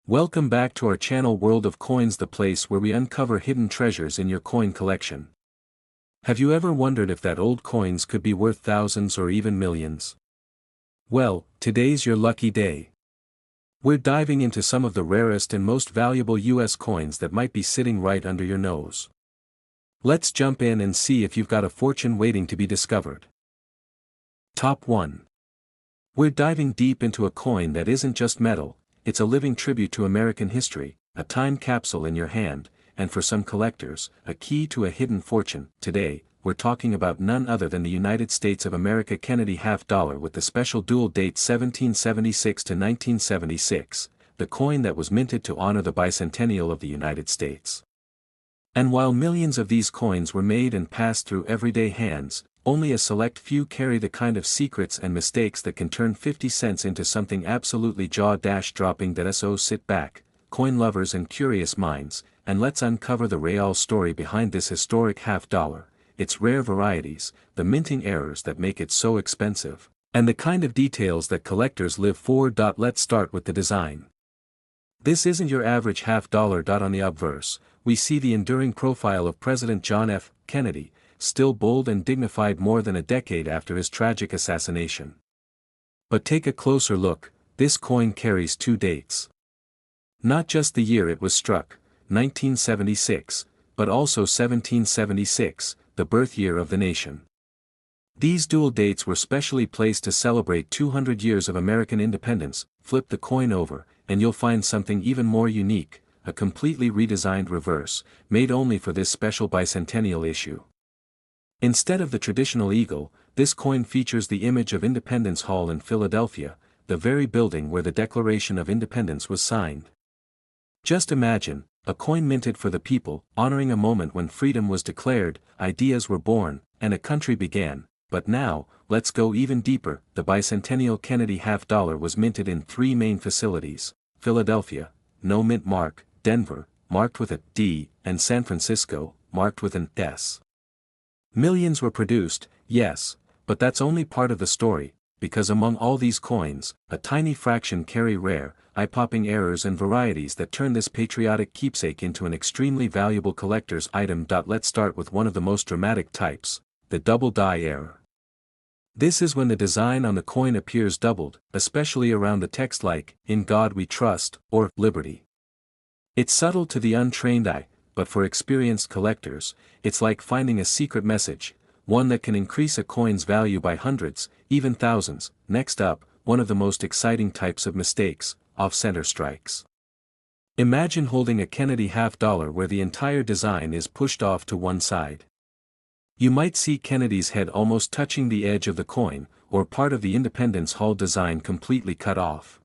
Welcome back to our channel World of Coins, the place where we uncover hidden treasures in your coin collection. Have you ever wondered if that old coins could be worth thousands or even millions? Well, today's your lucky day. We're diving into some of the rarest and most valuable US coins that might be sitting right under your nose. Let's jump in and see if you've got a fortune waiting to be discovered. Top 1. We're diving deep into a coin that isn't just metal. It's a living tribute to American history, a time capsule in your hand, and for some collectors, a key to a hidden fortune. Today, we're talking about none other than the United States of America Kennedy half dollar with the special dual date 1776 to 1976, the coin that was minted to honor the bicentennial of the United States. And while millions of these coins were made and passed through everyday hands, only a select few carry the kind of secrets and mistakes that can turn 50 cents into something absolutely jaw-dropping. So sit back, coin lovers and curious minds, and let's uncover the real story behind this historic half dollar, its rare varieties, the minting errors that make it so expensive, and the kind of details that collectors live for. Let's start with the design. This isn't your average half dollar. On the obverse, we see the enduring profile of President John F. Kennedy, still bold and dignified more than a decade after his tragic assassination. But take a closer look, this coin carries two dates. Not just the year it was struck, 1976, but also 1776, the birth year of the nation. These dual dates were specially placed to celebrate 200 years of American independence. Flip the coin over, and you'll find something even more unique, a completely redesigned reverse, made only for this special bicentennial issue. Instead of the traditional eagle, this coin features the image of Independence Hall in Philadelphia, the very building where the Declaration of Independence was signed. Just imagine, a coin minted for the people, honoring a moment when freedom was declared, ideas were born, and a country began. But now, let's go even deeper. The bicentennial Kennedy half dollar was minted in three main facilities: Philadelphia, no mint mark; Denver, marked with a D; and San Francisco, marked with an S. Millions were produced, yes, but that's only part of the story, because among all these coins, a tiny fraction carry rare, eye-popping errors and varieties that turn this patriotic keepsake into an extremely valuable collector's item. Let's start with one of the most dramatic types, the double die error. This is when the design on the coin appears doubled, especially around the text like, "In God We Trust," or "Liberty." It's subtle to the untrained eye, but for experienced collectors, it's like finding a secret message, one that can increase a coin's value by hundreds, even thousands. Next up, one of the most exciting types of mistakes, off-center strikes. Imagine holding a Kennedy half dollar where the entire design is pushed off to one side. You might see Kennedy's head almost touching the edge of the coin, or part of the Independence Hall design completely cut off.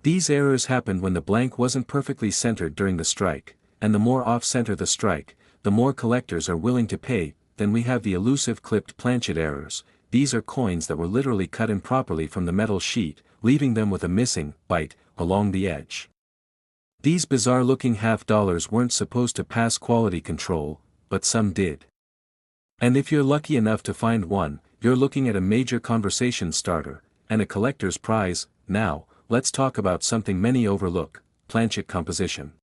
These errors happened when the blank wasn't perfectly centered during the strike, and the more off-center the strike, the more collectors are willing to pay. Then we have the elusive clipped planchet errors. These are coins that were literally cut improperly from the metal sheet, leaving them with a missing bite along the edge. These bizarre-looking half dollars weren't supposed to pass quality control, but some did. And if you're lucky enough to find one, you're looking at a major conversation starter, and a collector's prize. Now, let's talk about something many overlook: planchet composition.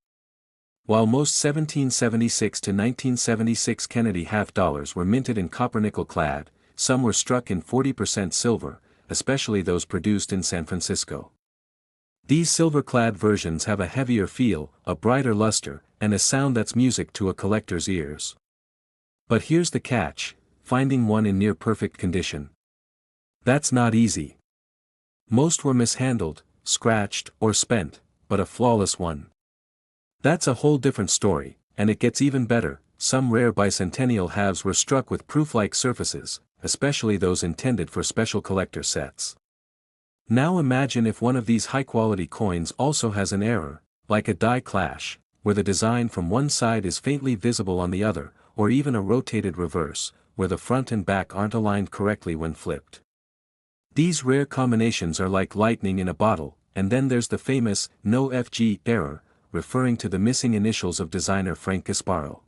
While most 1776 to 1976 Kennedy half dollars were minted in copper nickel clad, some were struck in 40% silver, especially those produced in San Francisco. These silver-clad versions have a heavier feel, a brighter luster, and a sound that's music to a collector's ears. But here's the catch: finding one in near-perfect condition. That's not easy. Most were mishandled, scratched, or spent, but a flawless one. That's a whole different story, and it gets even better. Some rare bicentennial halves were struck with proof-like surfaces, especially those intended for special collector sets. Now imagine if one of these high-quality coins also has an error, like a die clash, where the design from one side is faintly visible on the other, or even a rotated reverse, where the front and back aren't aligned correctly when flipped. These rare combinations are like lightning in a bottle. And then there's the famous "no FG" error, referring to the missing initials of designer Frank Gasparro.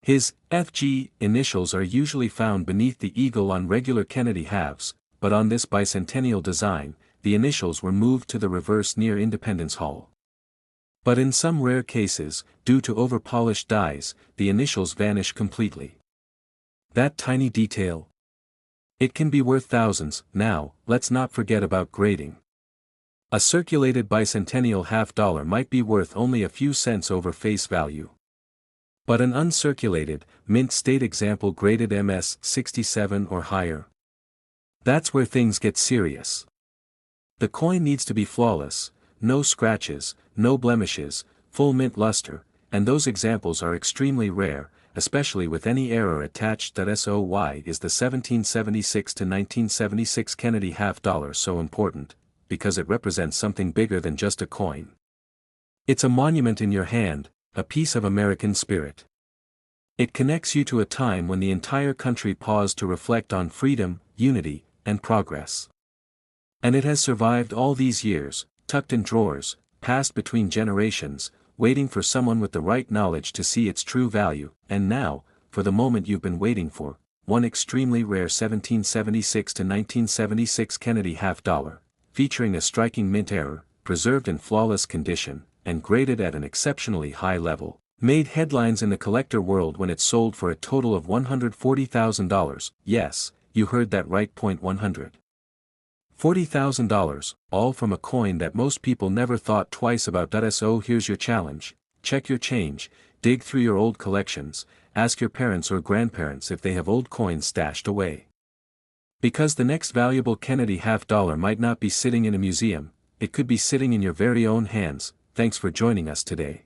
His FG initials are usually found beneath the eagle on regular Kennedy halves, but on this bicentennial design, the initials were moved to the reverse near Independence Hall. But in some rare cases, due to over-polished dies, the initials vanish completely. That tiny detail. It can be worth thousands. Now, let's not forget about grading. A circulated bicentennial $50 might be worth only a few cents over face value. But an uncirculated, mint state example graded MS-67 or higher. That's where things get serious. The coin needs to be flawless, no scratches, no blemishes, full mint luster, and those examples are extremely rare, especially with any error attached. So why is the 1776 to 1976 Kennedy $50 so important? Because it represents something bigger than just a coin. It's a monument in your hand, a piece of American spirit. It connects you to a time when the entire country paused to reflect on freedom, unity, and progress. And it has survived all these years, tucked in drawers, passed between generations, waiting for someone with the right knowledge to see its true value. And now, for the moment you've been waiting for, one extremely rare 1776 to 1976 Kennedy $50, featuring a striking mint error, preserved in flawless condition, and graded at an exceptionally high level, made headlines in the collector world when it sold for a total of $140,000. Yes, you heard that right. $140,000, all from a coin that most people never thought twice about. So here's your challenge: check your change, dig through your old collections, ask your parents or grandparents if they have old coins stashed away. Because the next valuable Kennedy $50 might not be sitting in a museum, it could be sitting in your very own hands. Thanks for joining us today.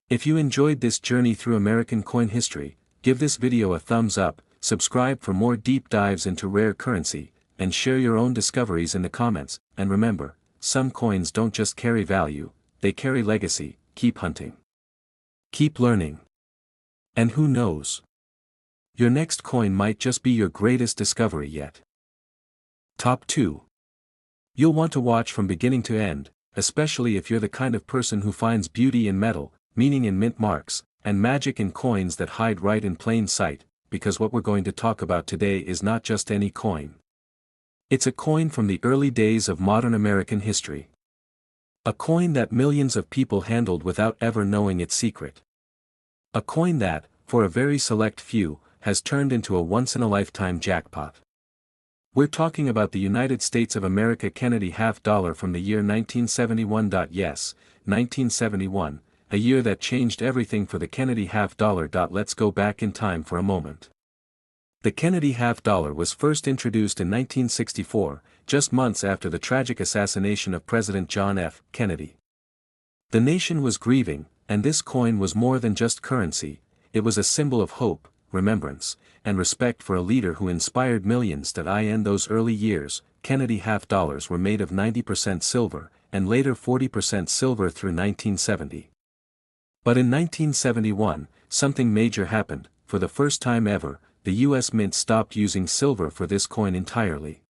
If you enjoyed this journey through American coin history, give this video a thumbs up, subscribe for more deep dives into rare currency, and share your own discoveries in the comments. And remember, some coins don't just carry value, they carry legacy. Keep hunting. Keep learning. And who knows? Your next coin might just be your greatest discovery yet. Top 2. You'll want to watch from beginning to end, especially if you're the kind of person who finds beauty in metal, meaning in mint marks, and magic in coins that hide right in plain sight, because what we're going to talk about today is not just any coin. It's a coin from the early days of modern American history. A coin that millions of people handled without ever knowing its secret. A coin that, for a very select few, has turned into a once-in-a-lifetime jackpot. We're talking about the United States of America Kennedy $50 from the year 1971. Yes, 1971, a year that changed everything for the Kennedy $50. Let's go back in time for a moment. The Kennedy $50 was first introduced in 1964, just months after the tragic assassination of President John F. Kennedy. The nation was grieving, and this coin was more than just currency. It was a symbol of hope, remembrance, and respect for a leader who inspired millions. In those early years, Kennedy $50 were made of 90% silver, and later 40% silver through 1970. But in 1971, something major happened. For the first time ever, the U.S. Mint stopped using silver for this coin entirely.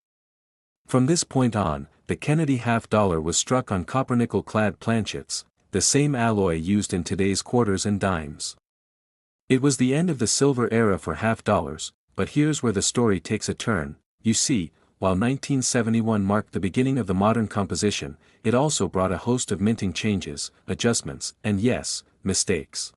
From this point on, the Kennedy $50 was struck on copper-nickel clad planchets, the same alloy used in today's quarters and dimes. It was the end of the silver era for $50, but here's where the story takes a turn. You see, while 1971 marked the beginning of the modern composition, it also brought a host of minting changes, adjustments, and yes, mistakes.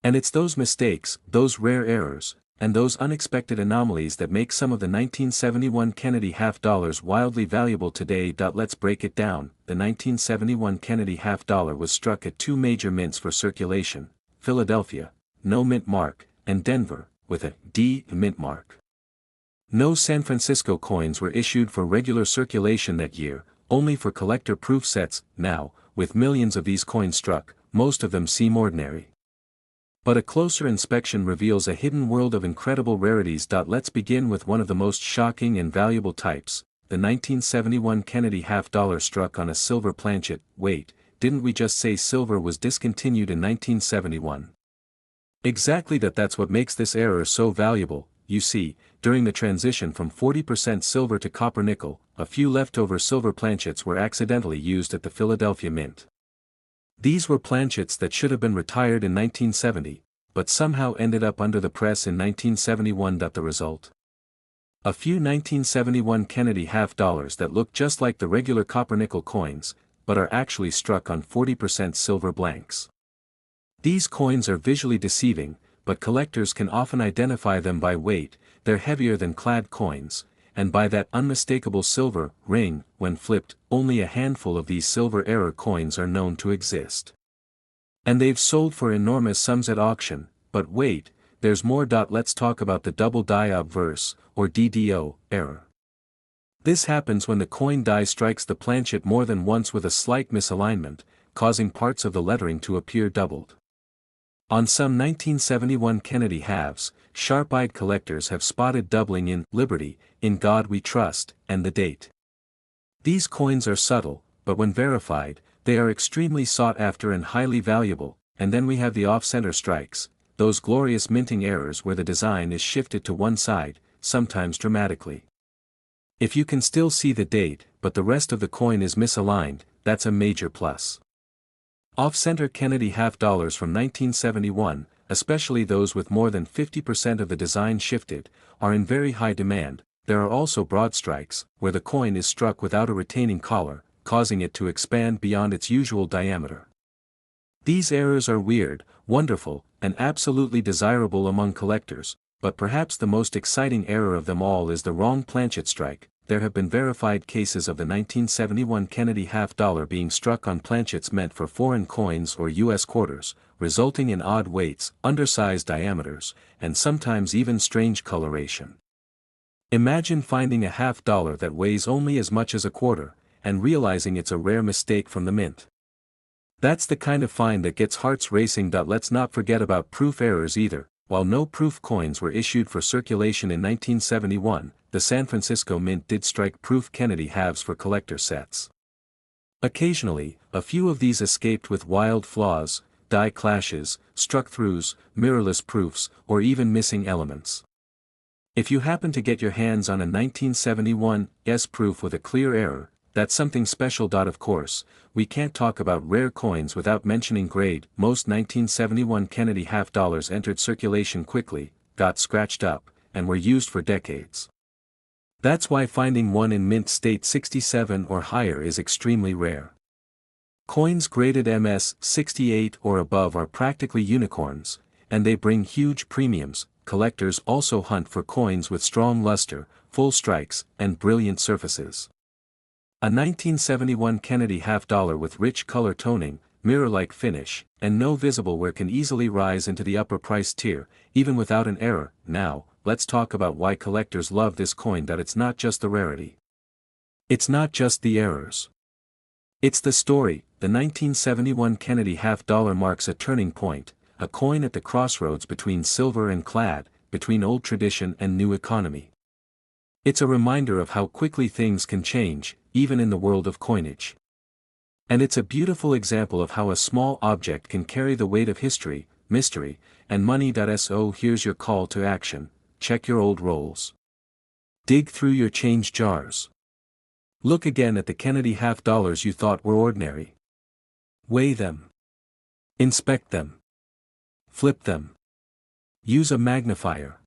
And it's those mistakes, those rare errors, and those unexpected anomalies that make some of the 1971 Kennedy $50 wildly valuable today. Let's break it down. The 1971 Kennedy $50 was struck at two major mints for circulation: Philadelphia, no mint mark, and Denver, with a D mint mark. No San Francisco coins were issued for regular circulation that year, only for collector proof sets. Now, with millions of these coins struck, most of them seem ordinary. But a closer inspection reveals a hidden world of incredible rarities. Let's begin with one of the most shocking and valuable types, the 1971 Kennedy $50 struck on a silver planchet. Wait, didn't we just say silver was discontinued in 1971? Exactly. That's what makes this error so valuable. You see, during the transition from 40% silver to copper-nickel, a few leftover silver planchets were accidentally used at the Philadelphia Mint. These were planchets that should have been retired in 1970, but somehow ended up under the press in 1971. The result? A few 1971 Kennedy $50 that looked just like the regular copper-nickel coins, but are actually struck on 40% silver blanks. These coins are visually deceiving, but collectors can often identify them by weight. They're heavier than clad coins, and by that unmistakable silver ring. When flipped, only a handful of these silver error coins are known to exist. And they've sold for enormous sums at auction. But wait, there's more. Let's talk about the double die obverse, or DDO, error. This happens when the coin die strikes the planchet more than once with a slight misalignment, causing parts of the lettering to appear doubled. On some 1971 Kennedy halves, sharp-eyed collectors have spotted doubling in Liberty, In God We Trust, and the date. These coins are subtle, but when verified, they are extremely sought after and highly valuable. And then we have the off-center strikes, those glorious minting errors where the design is shifted to one side, sometimes dramatically. If you can still see the date, but the rest of the coin is misaligned, that's a major plus. Off-center Kennedy half dollars from 1971, especially those with more than 50% of the design shifted, are in very high demand. There are also broad strikes, where the coin is struck without a retaining collar, causing it to expand beyond its usual diameter. These errors are weird, wonderful, and absolutely desirable among collectors, but perhaps the most exciting error of them all is the wrong planchet strike. There have been verified cases of the 1971 Kennedy half dollar being struck on planchets meant for foreign coins or U.S. quarters, resulting in odd weights, undersized diameters, and sometimes even strange coloration. Imagine finding a half dollar that weighs only as much as a quarter, and realizing it's a rare mistake from the mint. That's the kind of find that gets hearts racing. Let's not forget about proof errors either. While no proof coins were issued for circulation in 1971, the San Francisco Mint did strike proof Kennedy halves for collector sets. Occasionally, a few of these escaped with wild flaws, die clashes, struck-throughs, mirrorless proofs, or even missing elements. If you happen to get your hands on a 1971 S proof with a clear error, that's something special. Of course, we can't talk about rare coins without mentioning grade. Most 1971 Kennedy half dollars entered circulation quickly, got scratched up, and were used for decades. That's why finding one in mint state 67 or higher is extremely rare. Coins graded MS 68 or above are practically unicorns, and they bring huge premiums. Collectors also hunt for coins with strong luster, full strikes, and brilliant surfaces. A 1971 Kennedy half dollar with rich color toning, mirror-like finish, and no visible wear can easily rise into the upper price tier, even without an error. Now, let's talk about why collectors love this coin. It's not just the rarity. It's not just the errors. It's the story. The 1971 Kennedy half dollar marks a turning point, a coin at the crossroads between silver and clad, between old tradition and new economy. It's a reminder of how quickly things can change, even in the world of coinage. And it's a beautiful example of how a small object can carry the weight of history, mystery, and money. So here's your call to action: check your old rolls. Dig through your change jars. Look again at the Kennedy half dollars you thought were ordinary. Weigh them. Inspect them. Flip them. Use a magnifier.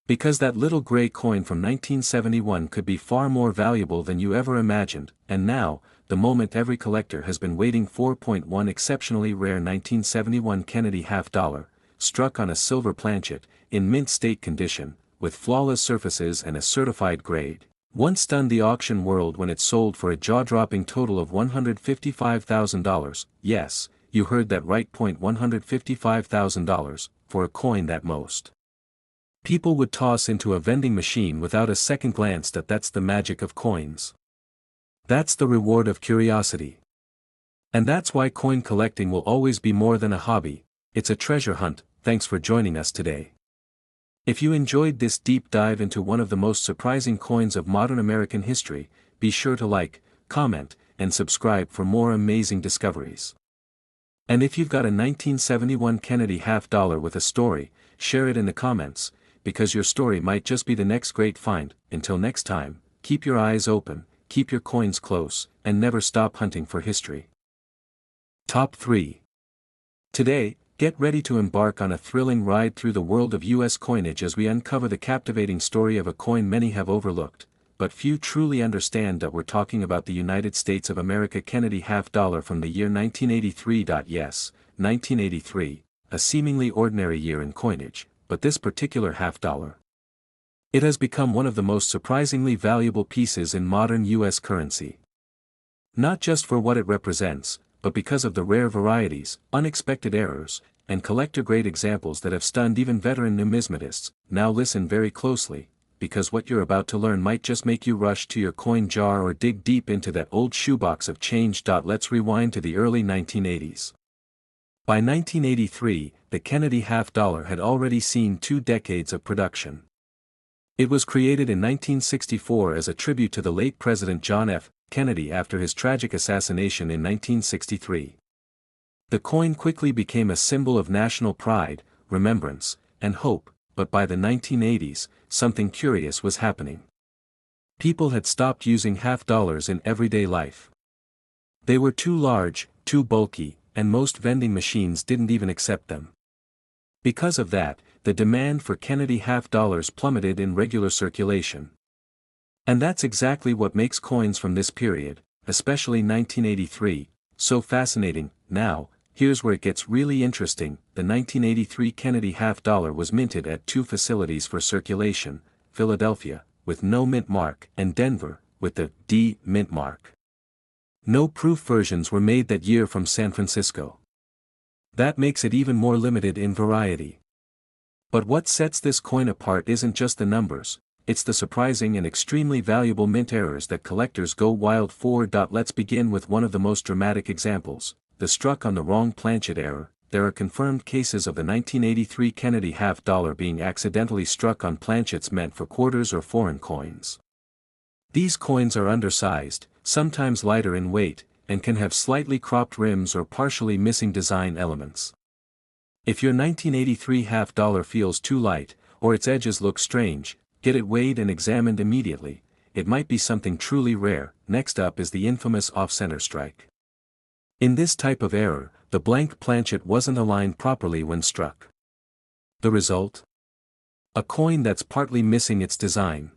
Because that little gray coin from 1971 could be far more valuable than you ever imagined. And now, the moment every collector has been waiting for. One exceptionally rare 1971 Kennedy half dollar, struck on a silver planchet, in mint state condition, with flawless surfaces and a certified grade, once stunned the auction world when it sold for a jaw-dropping total of $155,000. Yes, you heard that right. $155,000, for a coin that most people would toss into a vending machine without a second glance. That's the magic of coins. That's the reward of curiosity. And that's why coin collecting will always be more than a hobby, it's a treasure hunt. Thanks for joining us today. If you enjoyed this deep dive into one of the most surprising coins of modern American history, be sure to like, comment, and subscribe for more amazing discoveries. And if you've got a 1971 Kennedy half dollar with a story, share it in the comments, because your story might just be the next great find. Until next time, keep your eyes open, keep your coins close, and never stop hunting for history. Top 3. Today, get ready to embark on a thrilling ride through the world of U.S. coinage as we uncover the captivating story of a coin many have overlooked, but few truly understand that we're talking about the United States of America Kennedy half dollar from the year 1983. Yes, 1983, a seemingly ordinary year in coinage, but this particular half dollar. It has become one of the most surprisingly valuable pieces in modern U.S. currency. Not just for what it represents, but because of the rare varieties, unexpected errors, and collector-grade examples that have stunned even veteran numismatists. Now listen very closely, because what you're about to learn might just make you rush to your coin jar or dig deep into that old shoebox of change. Let's rewind to the early 1980s. By 1983, the Kennedy half dollar had already seen 2 decades of production. It was created in 1964 as a tribute to the late President John F. Kennedy after his tragic assassination in 1963. The coin quickly became a symbol of national pride, remembrance, and hope, but by the 1980s, something curious was happening. People had stopped using half dollars in everyday life. They were too large, too bulky, and most vending machines didn't even accept them. Because of that, the demand for Kennedy half dollars plummeted in regular circulation. And that's exactly what makes coins from this period, especially 1983, so fascinating. Now, here's where it gets really interesting. The 1983 Kennedy half dollar was minted at 2 facilities for circulation: Philadelphia, with no mint mark, and Denver, with the D mint mark. No proof versions were made that year from San Francisco. That makes it even more limited in variety. But what sets this coin apart isn't just the numbers, it's the surprising and extremely valuable mint errors that collectors go wild for. Let's begin with one of the most dramatic examples, the struck on the wrong planchet error. There are confirmed cases of the 1983 Kennedy half dollar being accidentally struck on planchets meant for quarters or foreign coins. These coins are undersized, sometimes lighter in weight, and can have slightly cropped rims or partially missing design elements. If your 1983 half dollar feels too light, or its edges look strange, get it weighed and examined immediately. It might be something truly rare. Next up is the infamous off-center strike. In this type of error, the blank planchet wasn't aligned properly when struck. The result? A coin that's partly missing its design.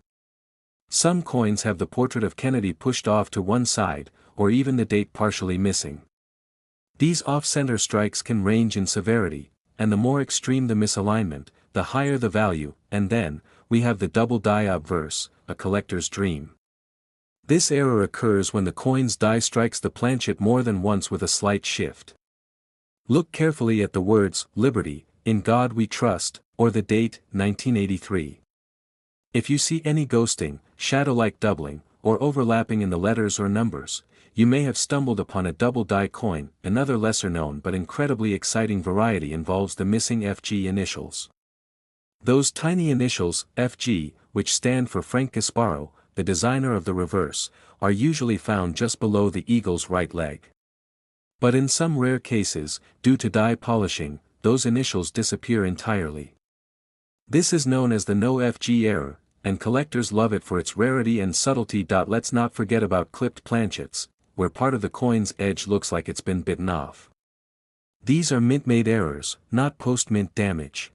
Some coins have the portrait of Kennedy pushed off to one side, or even the date partially missing. These off-center strikes can range in severity, and the more extreme the misalignment, the higher the value. And then, we have the double die obverse, a collector's dream. This error occurs when the coin's die strikes the planchet more than once with a slight shift. Look carefully at the words, "Liberty, in God we trust," or the date, 1983. If you see any ghosting, shadow-like doubling, or overlapping in the letters or numbers, you may have stumbled upon a double die coin. Another lesser-known but incredibly exciting variety involves the missing FG initials. Those tiny initials, FG, which stand for Frank Gasparo, the designer of the reverse, are usually found just below the eagle's right leg. But in some rare cases, due to die polishing, those initials disappear entirely. This is known as the no FG error, and collectors love it for its rarity and subtlety. Let's not forget about clipped planchets, where part of the coin's edge looks like it's been bitten off. These are mint-made errors, not post-mint damage.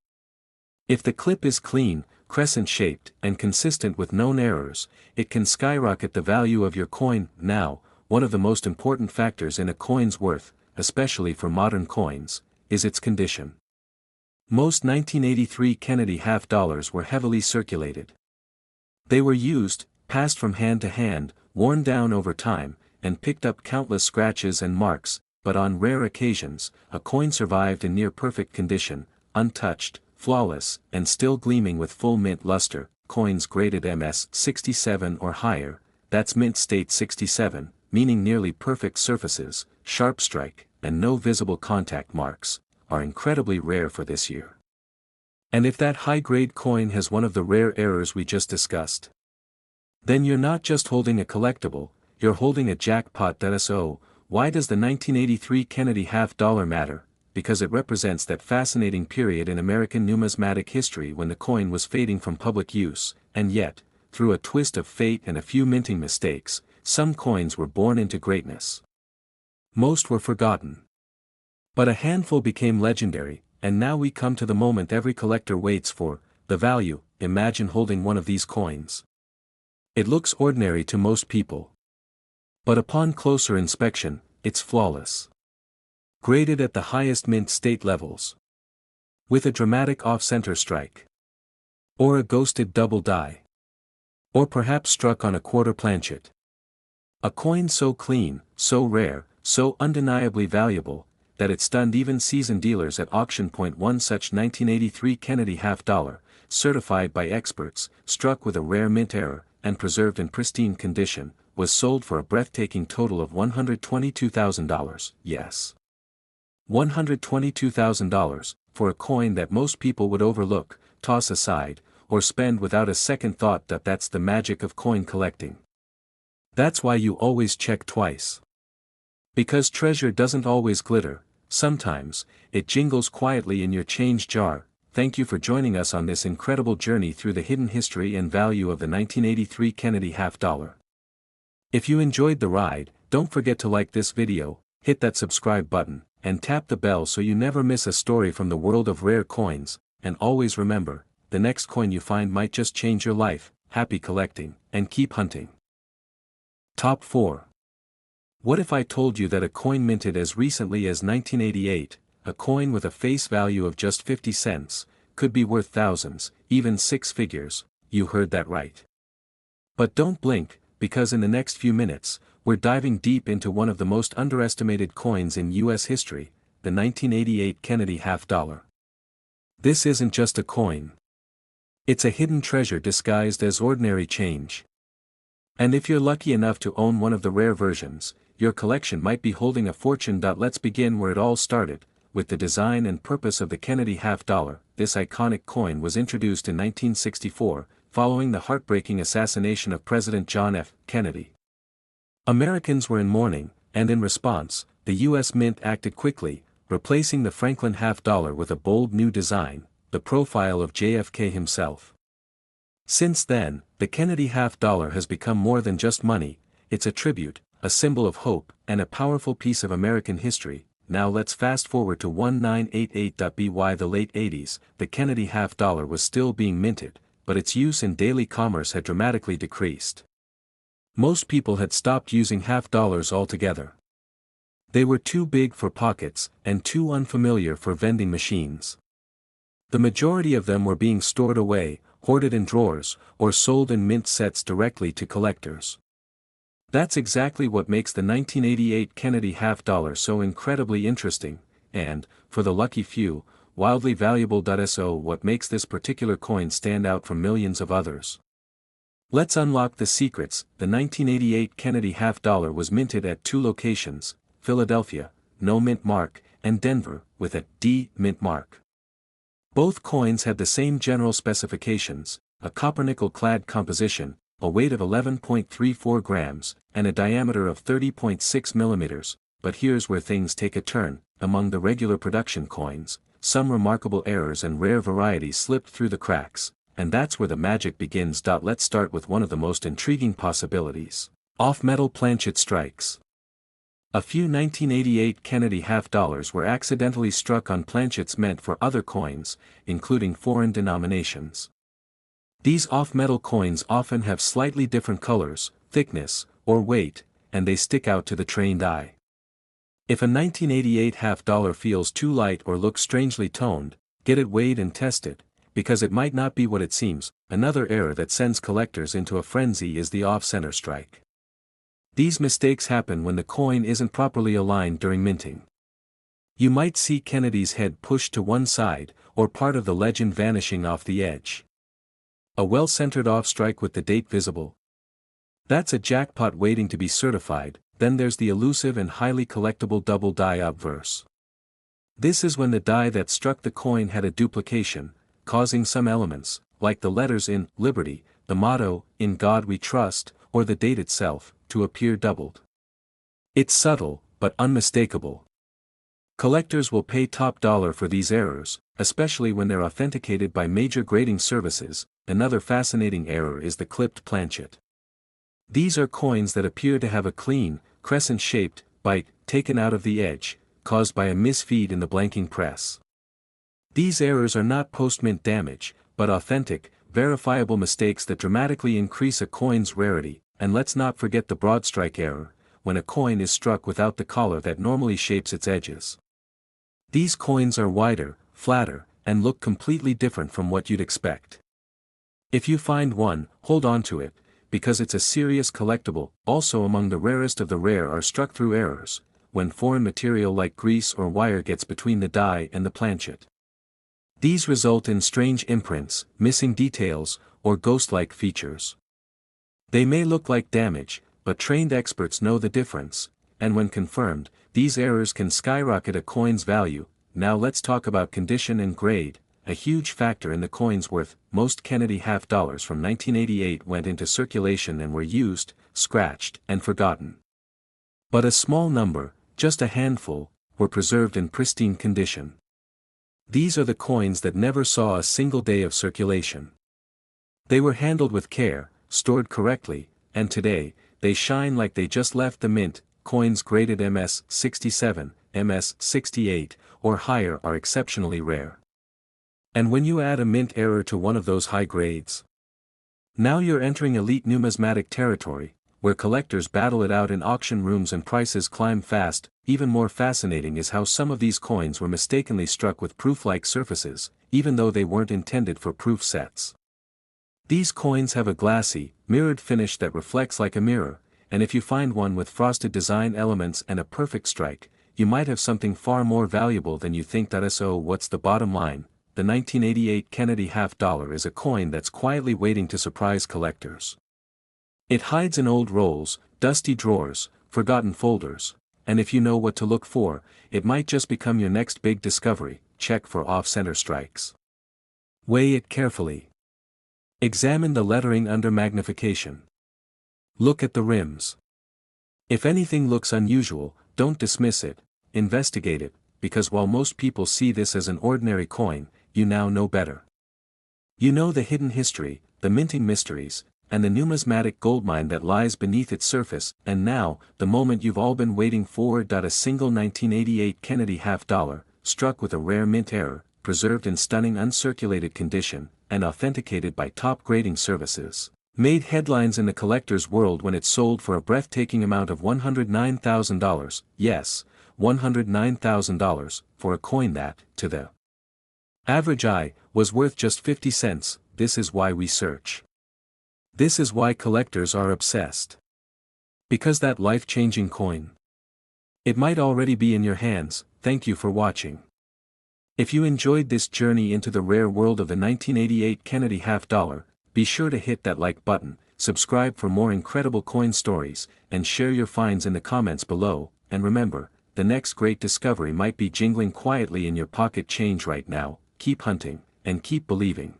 If the clip is clean, crescent-shaped, and consistent with known errors, it can skyrocket the value of your coin. Now, one of the most important factors in a coin's worth, especially for modern coins, is its condition. Most 1983 Kennedy half dollars were heavily circulated. They were used, passed from hand to hand, worn down over time, and picked up countless scratches and marks, but on rare occasions, a coin survived in near-perfect condition, untouched, flawless, and still gleaming with full mint luster. Coins graded MS 67 or higher, that's mint state 67, meaning nearly perfect surfaces, sharp strike, and no visible contact marks, are incredibly rare for this year. And if that high-grade coin has one of the rare errors we just discussed, then you're not just holding a collectible, you're holding a jackpot. So, why does the 1983 Kennedy half dollar matter? Because it represents that fascinating period in American numismatic history when the coin was fading from public use, and yet, through a twist of fate and a few minting mistakes, some coins were born into greatness. Most were forgotten. But a handful became legendary, and now we come to the moment every collector waits for, the value. Imagine holding one of these coins. It looks ordinary to most people. But upon closer inspection, it's flawless. Graded at the highest mint state levels. With a dramatic off-center strike. Or a ghosted double die. Or perhaps struck on a quarter planchet. A coin so clean, so rare, so undeniably valuable, that it stunned even seasoned dealers at auction. One such 1983 Kennedy half-dollar, certified by experts, struck with a rare mint error, and preserved in pristine condition, was sold for a breathtaking total of $122,000, yes. $122,000, for a coin that most people would overlook, toss aside, or spend without a second thought. That's the magic of coin collecting. That's why you always check twice. Because treasure doesn't always glitter, sometimes, it jingles quietly in your change jar. Thank you for joining us on this incredible journey through the hidden history and value of the 1983 Kennedy half-dollar. If you enjoyed the ride, don't forget to like this video, hit that subscribe button, and tap the bell so you never miss a story from the world of rare coins, and always remember, the next coin you find might just change your life. Happy collecting, and keep hunting. Top 4. What if I told you that a coin minted as recently as 1988, a coin with a face value of just 50 cents, could be worth thousands, even six figures? You heard that right. But don't blink, because in the next few minutes, we're diving deep into one of the most underestimated coins in U.S. history, the 1988 Kennedy half-dollar. This isn't just a coin. It's a hidden treasure disguised as ordinary change. And if you're lucky enough to own one of the rare versions, your collection might be holding a fortune. Let's begin where it all started, with the design and purpose of the Kennedy half-dollar. This iconic coin was introduced in 1964, following the heartbreaking assassination of President John F. Kennedy. Americans were in mourning, and in response, the U.S. Mint acted quickly, replacing the Franklin half-dollar with a bold new design, the profile of JFK himself. Since then, the Kennedy half-dollar has become more than just money. It's a tribute, a symbol of hope, and a powerful piece of American history. Now let's fast forward to 1988. By the late 80s, the Kennedy half-dollar was still being minted, but its use in daily commerce had dramatically decreased. Most people had stopped using half-dollars altogether. They were too big for pockets, and too unfamiliar for vending machines. The majority of them were being stored away, hoarded in drawers, or sold in mint sets directly to collectors. That's exactly what makes the 1988 Kennedy half-dollar so incredibly interesting, and, for the lucky few, wildly valuable. So what makes this particular coin stand out from millions of others? Let's unlock the secrets. The 1988 Kennedy half-dollar was minted at two locations, Philadelphia, no mint mark, and Denver, with a D mint mark. Both coins had the same general specifications, a copper-nickel-clad composition, a weight of 11.34 grams, and a diameter of 30.6 millimeters. But here's where things take a turn. Among the regular production coins, some remarkable errors and rare varieties slipped through the cracks, and that's where the magic begins. Let's start with one of the most intriguing possibilities: off-metal planchet strikes. A few 1988 Kennedy half-dollars were accidentally struck on planchets meant for other coins, including foreign denominations. These off-metal coins often have slightly different colors, thickness, or weight, and they stick out to the trained eye. If a 1988 half-dollar feels too light or looks strangely toned, get it weighed and tested, because it might not be what it seems. Another error that sends collectors into a frenzy is the off-center strike. These mistakes happen when the coin isn't properly aligned during minting. You might see Kennedy's head pushed to one side, or part of the legend vanishing off the edge. A well-centered off-strike with the date visible. That's a jackpot waiting to be certified. Then there's the elusive and highly collectible double die obverse. This is when the die that struck the coin had a duplication, causing some elements, like the letters in Liberty, the motto, In God We Trust, or the date itself, to appear doubled. It's subtle, but unmistakable. Collectors will pay top dollar for these errors, especially when they're authenticated by major grading services. Another fascinating error is the clipped planchet. These are coins that appear to have a clean, crescent-shaped bite taken out of the edge, caused by a misfeed in the blanking press. These errors are not post-mint damage, but authentic, verifiable mistakes that dramatically increase a coin's rarity, and let's not forget the broad strike error, when a coin is struck without the collar that normally shapes its edges. These coins are wider, flatter, and look completely different from what you'd expect. If you find one, hold on to it, because it's a serious collectible. Also among the rarest of the rare are struck-through errors, when foreign material like grease or wire gets between the die and the planchet. These result in strange imprints, missing details, or ghost-like features. They may look like damage, but trained experts know the difference, and when confirmed, these errors can skyrocket a coin's value. Now let's talk about condition and grade, a huge factor in the coin's worth. Most Kennedy half dollars from 1988 went into circulation and were used, scratched, and forgotten. But a small number, just a handful, were preserved in pristine condition. These are the coins that never saw a single day of circulation. They were handled with care, stored correctly, and today, they shine like they just left the mint. Coins graded MS-67, MS-68, or higher are exceptionally rare. And when you add a mint error to one of those high grades, now you're entering elite numismatic territory, where collectors battle it out in auction rooms and prices climb fast. Even more fascinating is how some of these coins were mistakenly struck with proof-like surfaces, even though they weren't intended for proof sets. These coins have a glassy, mirrored finish that reflects like a mirror, and if you find one with frosted design elements and a perfect strike, you might have something far more valuable than you think. So what's the bottom line? The 1988 Kennedy half dollar is a coin that's quietly waiting to surprise collectors. It hides in old rolls, dusty drawers, forgotten folders, and if you know what to look for, it might just become your next big discovery. Check for off-center strikes. Weigh it carefully. Examine the lettering under magnification. Look at the rims. If anything looks unusual, don't dismiss it, investigate it, because while most people see this as an ordinary coin, you now know better. You know the hidden history, the minting mysteries, and the numismatic goldmine that lies beneath its surface. And now, the moment you've all been waiting for. A single 1988 Kennedy half dollar, struck with a rare mint error, preserved in stunning uncirculated condition, and authenticated by top grading services, made headlines in the collector's world when it sold for a breathtaking amount of $109,000, yes, $109,000, for a coin that, to the average eye, was worth just 50 cents. This is why we search. This is why collectors are obsessed. Because that life-changing coin, it might already be in your hands. Thank you for watching. If you enjoyed this journey into the rare world of the 1988 Kennedy half dollar, be sure to hit that like button, subscribe for more incredible coin stories, and share your finds in the comments below. And remember, the next great discovery might be jingling quietly in your pocket change right now. Keep hunting, and keep believing.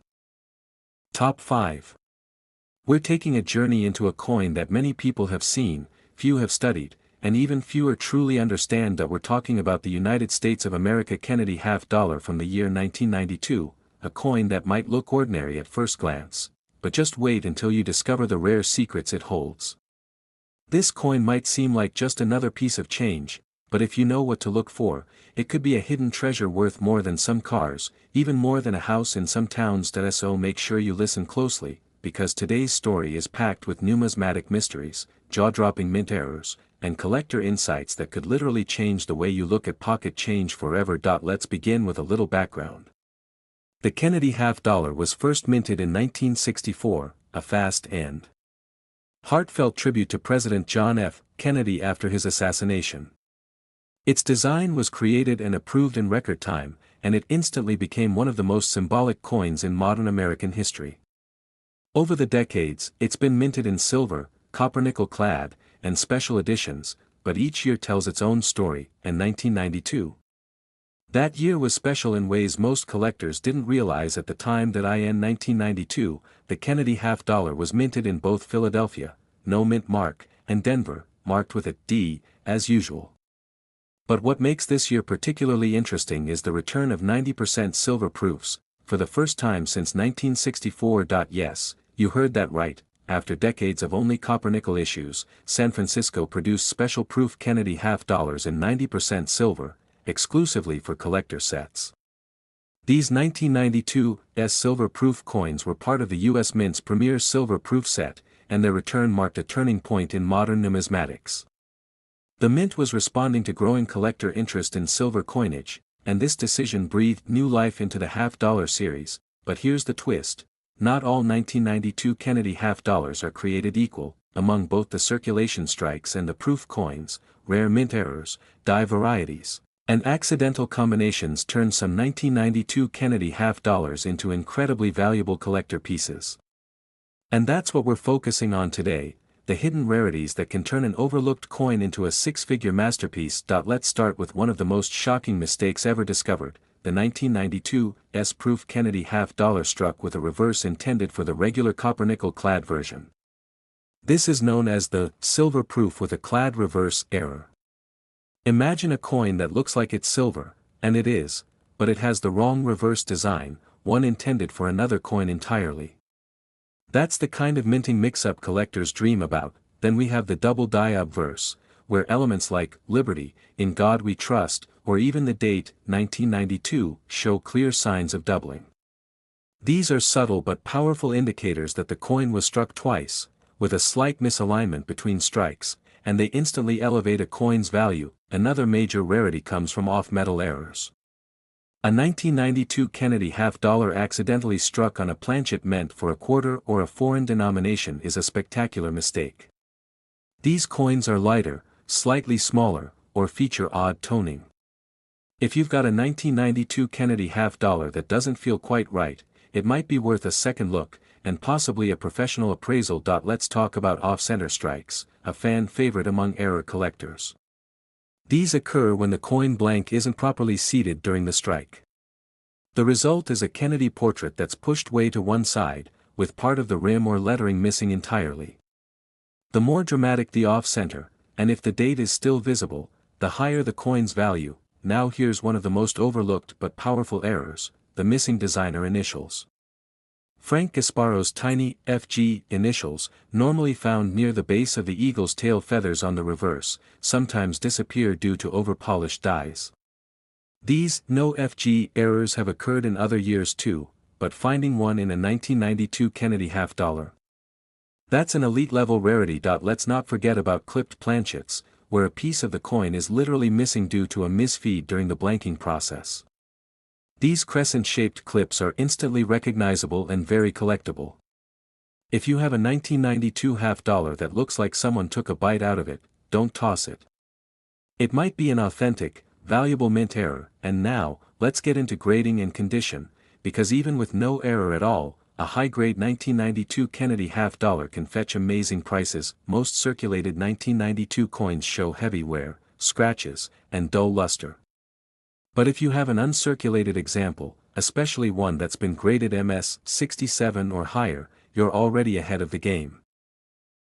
Top 5. We're taking a journey into a coin that many people have seen, few have studied, and even fewer truly understand. That we're talking about the United States of America Kennedy half dollar from the year 1992, a coin that might look ordinary at first glance, but just wait until you discover the rare secrets it holds. This coin might seem like just another piece of change, but if you know what to look for, it could be a hidden treasure worth more than some cars, even more than a house in some towns. So make sure you listen closely, because today's story is packed with numismatic mysteries, jaw-dropping mint errors, and collector insights that could literally change the way you look at pocket change forever. Let's begin with a little background. The Kennedy half dollar was first minted in 1964, a fast and heartfelt tribute to President John F. Kennedy after his assassination. Its design was created and approved in record time, and it instantly became one of the most symbolic coins in modern American history. Over the decades, it's been minted in silver, copper-nickel clad, and special editions, but each year tells its own story. And 1992. That year was special in ways most collectors didn't realize at the time. In 1992, the Kennedy half dollar was minted in both Philadelphia, no mint mark, and Denver, marked with a D, as usual. But what makes this year particularly interesting is the return of 90% silver proofs, for the first time since 1964. Yes, you heard that right, after decades of only copper-nickel issues, San Francisco produced special proof Kennedy half dollars in 90% silver, exclusively for collector sets. These 1992 silver-proof coins were part of the U.S. Mint's premier silver-proof set, and their return marked a turning point in modern numismatics. The Mint was responding to growing collector interest in silver coinage, and this decision breathed new life into the half-dollar series. But here's the twist: not all 1992 Kennedy half-dollars are created equal. Among both the circulation strikes and the proof coins, rare mint errors, die varieties, and accidental combinations turn some 1992 Kennedy half-dollars into incredibly valuable collector pieces. And that's what we're focusing on today, the hidden rarities that can turn an overlooked coin into a six-figure masterpiece. Let's start with one of the most shocking mistakes ever discovered, the 1992 S-proof Kennedy half-dollar struck with a reverse intended for the regular copper-nickel clad version. This is known as the silver proof with a clad reverse error. Imagine a coin that looks like it's silver, and it is, but it has the wrong reverse design, one intended for another coin entirely. That's the kind of minting mix-up collectors dream about. Then we have the double die obverse, where elements like Liberty, In God We Trust, or even the date, 1992, show clear signs of doubling. These are subtle but powerful indicators that the coin was struck twice, with a slight misalignment between strikes, and they instantly elevate a coin's value. Another major rarity comes from off-metal errors. A 1992 Kennedy half-dollar accidentally struck on a planchet meant for a quarter or a foreign denomination is a spectacular mistake. These coins are lighter, slightly smaller, or feature odd toning. If you've got a 1992 Kennedy half-dollar that doesn't feel quite right, it might be worth a second look, and possibly a professional appraisal. Let's talk about off-center strikes, a fan favorite among error collectors. These occur when the coin blank isn't properly seated during the strike. The result is a Kennedy portrait that's pushed way to one side, with part of the rim or lettering missing entirely. The more dramatic the off-center, and if the date is still visible, the higher the coin's value. Now here's one of the most overlooked but powerful errors, the missing designer initials. Frank Gasparo's tiny FG initials, normally found near the base of the eagle's tail feathers on the reverse, sometimes disappear due to over-polished dies. These no FG errors have occurred in other years too, but finding one in a 1992 Kennedy half-dollar, that's an elite-level rarity. Let's not forget about clipped planchets, where a piece of the coin is literally missing due to a misfeed during the blanking process. These crescent-shaped clips are instantly recognizable and very collectible. If you have a 1992 half-dollar that looks like someone took a bite out of it, don't toss it. It might be an authentic, valuable mint error. And now, let's get into grading and condition, because even with no error at all, a high-grade 1992 Kennedy half-dollar can fetch amazing prices. Most circulated 1992 coins show heavy wear, scratches, and dull luster. But if you have an uncirculated example, especially one that's been graded MS 67 or higher, you're already ahead of the game.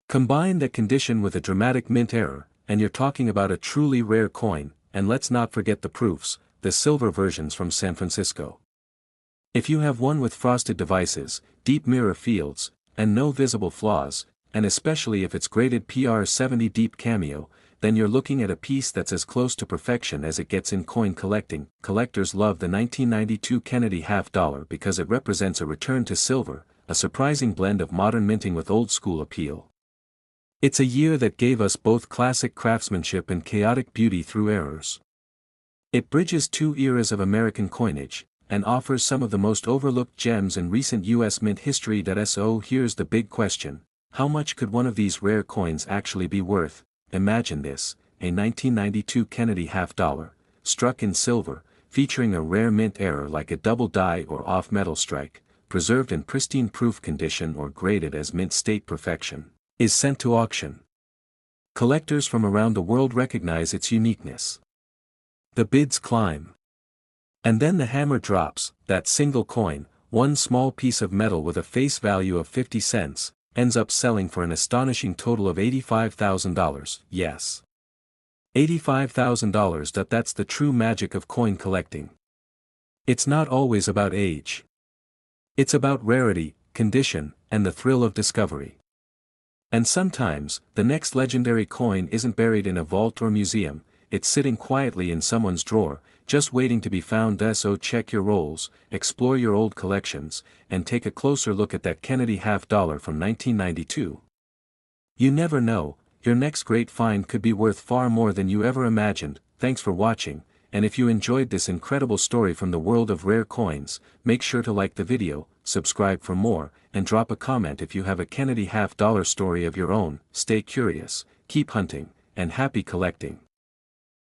Combine that condition with a dramatic mint error, and you're talking about a truly rare coin. And let's not forget the proofs, the silver versions from San Francisco. If you have one with frosted devices, deep mirror fields, and no visible flaws, and especially if it's graded PR70 deep cameo, then you're looking at a piece that's as close to perfection as it gets in coin collecting. Collectors love the 1992 Kennedy half-dollar because it represents a return to silver, a surprising blend of modern minting with old-school appeal. It's a year that gave us both classic craftsmanship and chaotic beauty through errors. It bridges two eras of American coinage, and offers some of the most overlooked gems in recent U.S. mint history. So here's the big question: how much could one of these rare coins actually be worth? Imagine this, a 1992 Kennedy half-dollar, struck in silver, featuring a rare mint error like a double die or off-metal strike, preserved in pristine proof condition or graded as mint state perfection, is sent to auction. Collectors from around the world recognize its uniqueness. The bids climb. And then the hammer drops. That single coin, one small piece of metal with a face value of 50 cents, ends up selling for an astonishing total of $85,000. Yes. $85,000. That's the true magic of coin collecting. It's not always about age. It's about rarity, condition, and the thrill of discovery. And sometimes, the next legendary coin isn't buried in a vault or museum, it's sitting quietly in someone's drawer, just waiting to be found. So check your rolls, explore your old collections, and take a closer look at that Kennedy half-dollar from 1992. You never know, your next great find could be worth far more than you ever imagined. Thanks for watching, and if you enjoyed this incredible story from the world of rare coins, make sure to like the video, subscribe for more, and drop a comment if you have a Kennedy half-dollar story of your own. Stay curious, keep hunting, and happy collecting.